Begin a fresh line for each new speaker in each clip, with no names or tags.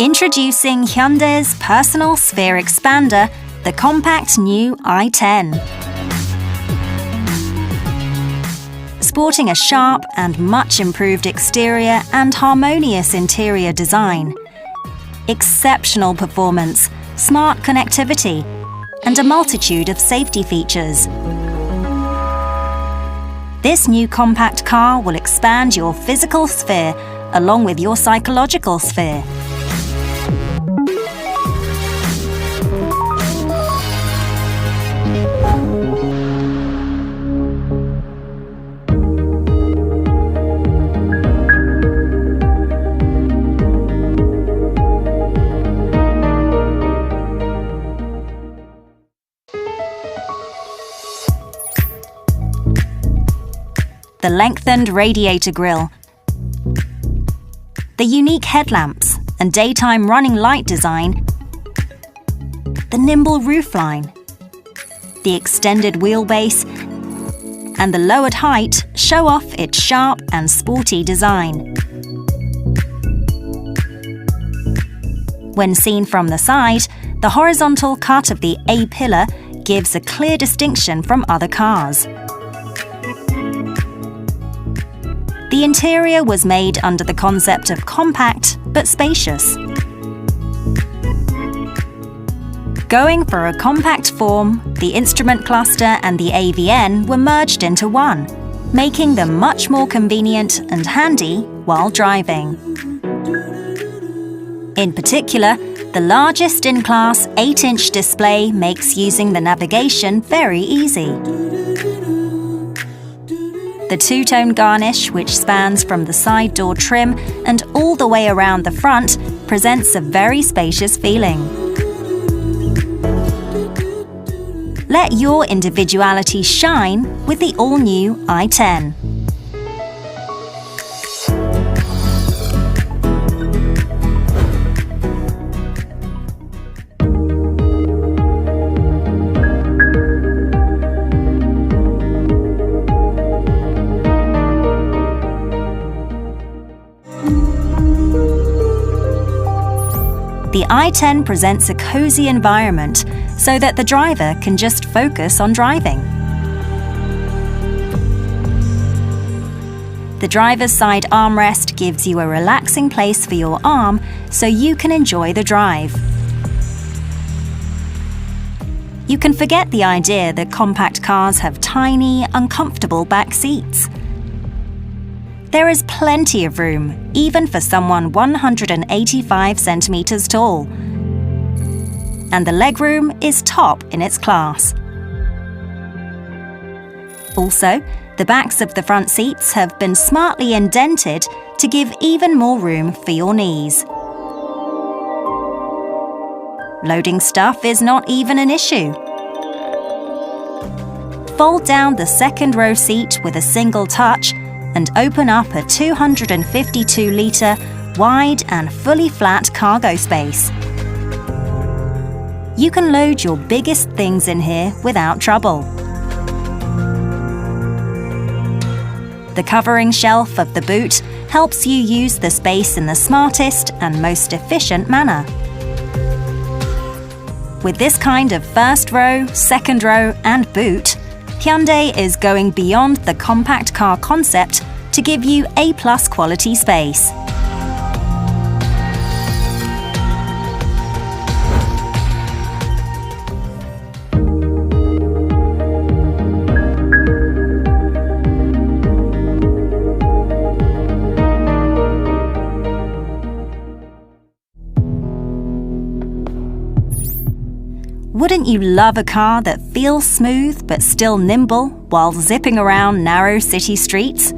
Introducing Hyundai's personal sphere expander, the compact new i10. Sporting a sharp and much improved exterior and harmonious interior design, exceptional performance, smart connectivity, and a multitude of safety features. This new compact car will expand your physical sphere along with your psychological sphere. The lengthened radiator grille, the unique headlamps and daytime running light design, the nimble roofline, the extended wheelbase, and the lowered height show off its sharp and sporty design. When seen from the side, the horizontal cut of the A-pillar gives a clear distinction from other cars. The interior was made under the concept of compact but spacious. Going for a compact form, the instrument cluster and the AVN were merged into one, making them much more convenient and handy while driving. In particular, the largest in-class 8-inch display makes using the navigation very easy. The two-tone garnish, which spans from the side door trim and all the way around the front, presents a very spacious feeling. Let your individuality shine with the all-new i10. The i10 presents a cozy environment so that the driver can just focus on driving. The driver's side armrest gives you a relaxing place for your arm so you can enjoy the drive. You can forget the idea that compact cars have tiny, uncomfortable back seats. There is plenty of room, even for someone 185 centimeters tall. And the legroom is top in its class. Also, the backs of the front seats have been smartly indented to give even more room for your knees. Loading stuff is not even an issue. Fold down the second row seat with a single touch and open up a 252-litre wide and fully flat cargo space. You can load your biggest things in here without trouble. The covering shelf of the boot helps you use the space in the smartest and most efficient manner. With this kind of first row, second row, and boot, Hyundai is going beyond the compact car concept to give you A+ quality space. Wouldn't you love a car that feels smooth but still nimble while zipping around narrow city streets?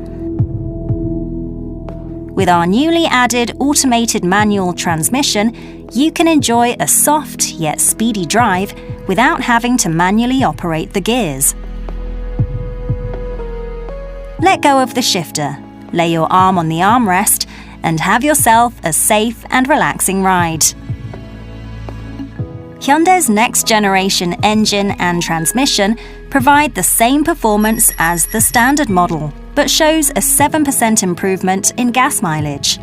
With our newly added automated manual transmission, you can enjoy a soft yet speedy drive without having to manually operate the gears. Let go of the shifter, lay your arm on the armrest, and have yourself a safe and relaxing ride. Hyundai's next-generation engine and transmission provide the same performance as the standard model, but shows a 7% improvement in gas mileage.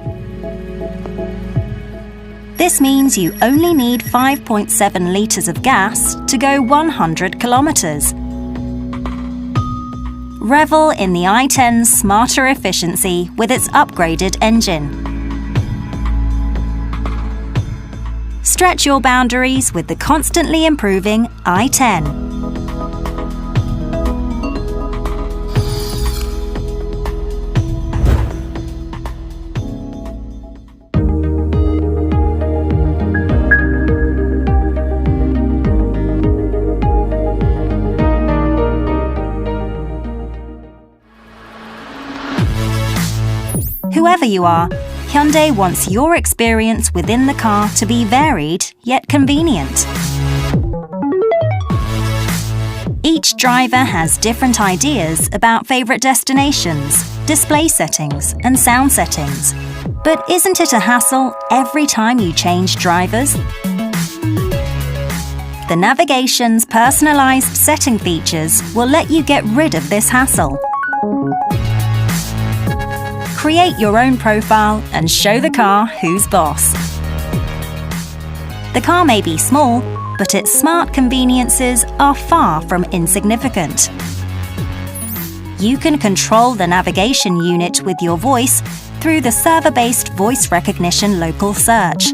This means you only need 5.7 litres of gas to go 100 kilometres. Revel in the i10's smarter efficiency with its upgraded engine. Stretch your boundaries with the constantly improving i10. Whoever you are, Hyundai wants your experience within the car to be varied yet convenient. Each driver has different ideas about favourite destinations, display settings, and sound settings. But isn't it a hassle every time you change drivers? The navigation's personalised setting features will let you get rid of this hassle. Create your own profile and show the car who's boss. The car may be small, but its smart conveniences are far from insignificant. You can control the navigation unit with your voice through the server-based voice recognition local search.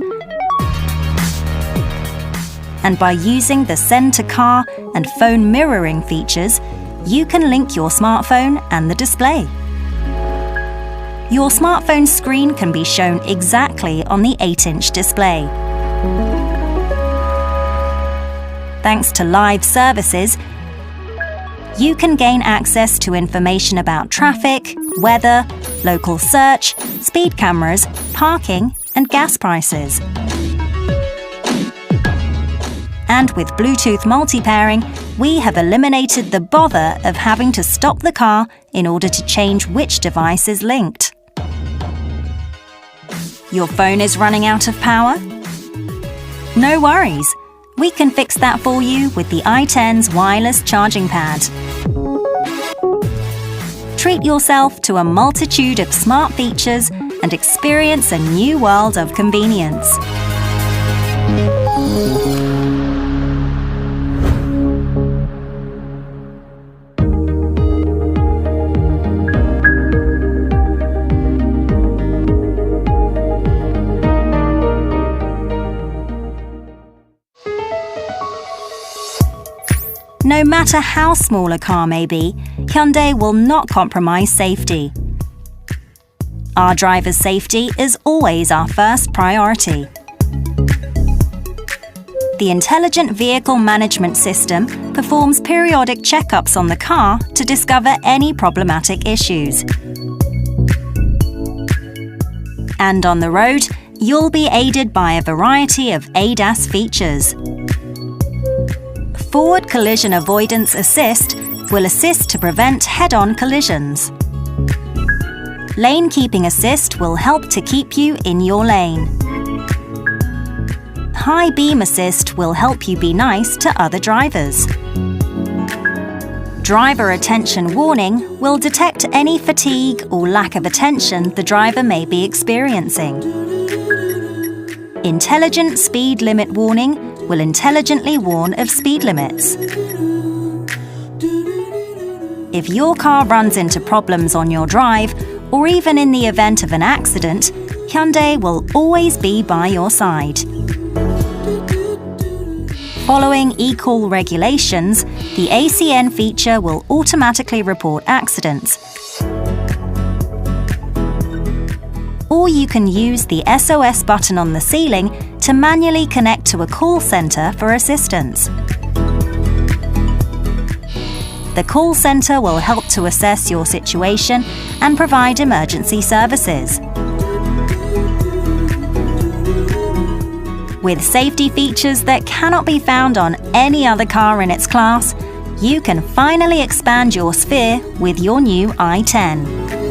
And by using the Send to Car and phone mirroring features, you can link your smartphone and the display. Your smartphone screen can be shown exactly on the 8-inch display. Thanks to live services, you can gain access to information about traffic, weather, local search, speed cameras, parking, and gas prices. And with Bluetooth multi-pairing, we have eliminated the bother of having to stop the car in order to change which device is linked. Your phone is running out of power? No worries, we can fix that for you with the i10's wireless charging pad. Treat yourself to a multitude of smart features and experience a new world of convenience. No matter how small a car may be, Hyundai will not compromise safety. Our drivers' safety is always our first priority. The Intelligent Vehicle Management System performs periodic checkups on the car to discover any problematic issues. And on the road, you'll be aided by a variety of ADAS features. Forward Collision Avoidance Assist will assist to prevent head-on collisions. Lane Keeping Assist will help to keep you in your lane. High Beam Assist will help you be nice to other drivers. Driver Attention Warning will detect any fatigue or lack of attention the driver may be experiencing. Intelligent Speed Limit Warning will intelligently warn of speed limits. If your car runs into problems on your drive, or even in the event of an accident, Hyundai will always be by your side. Following eCall regulations, the ACN feature will automatically report accidents. Or you can use the SOS button on the ceiling to manually connect to a call centre for assistance. The call centre will help to assess your situation and provide emergency services. With safety features that cannot be found on any other car in its class, you can finally expand your sphere with your new i10.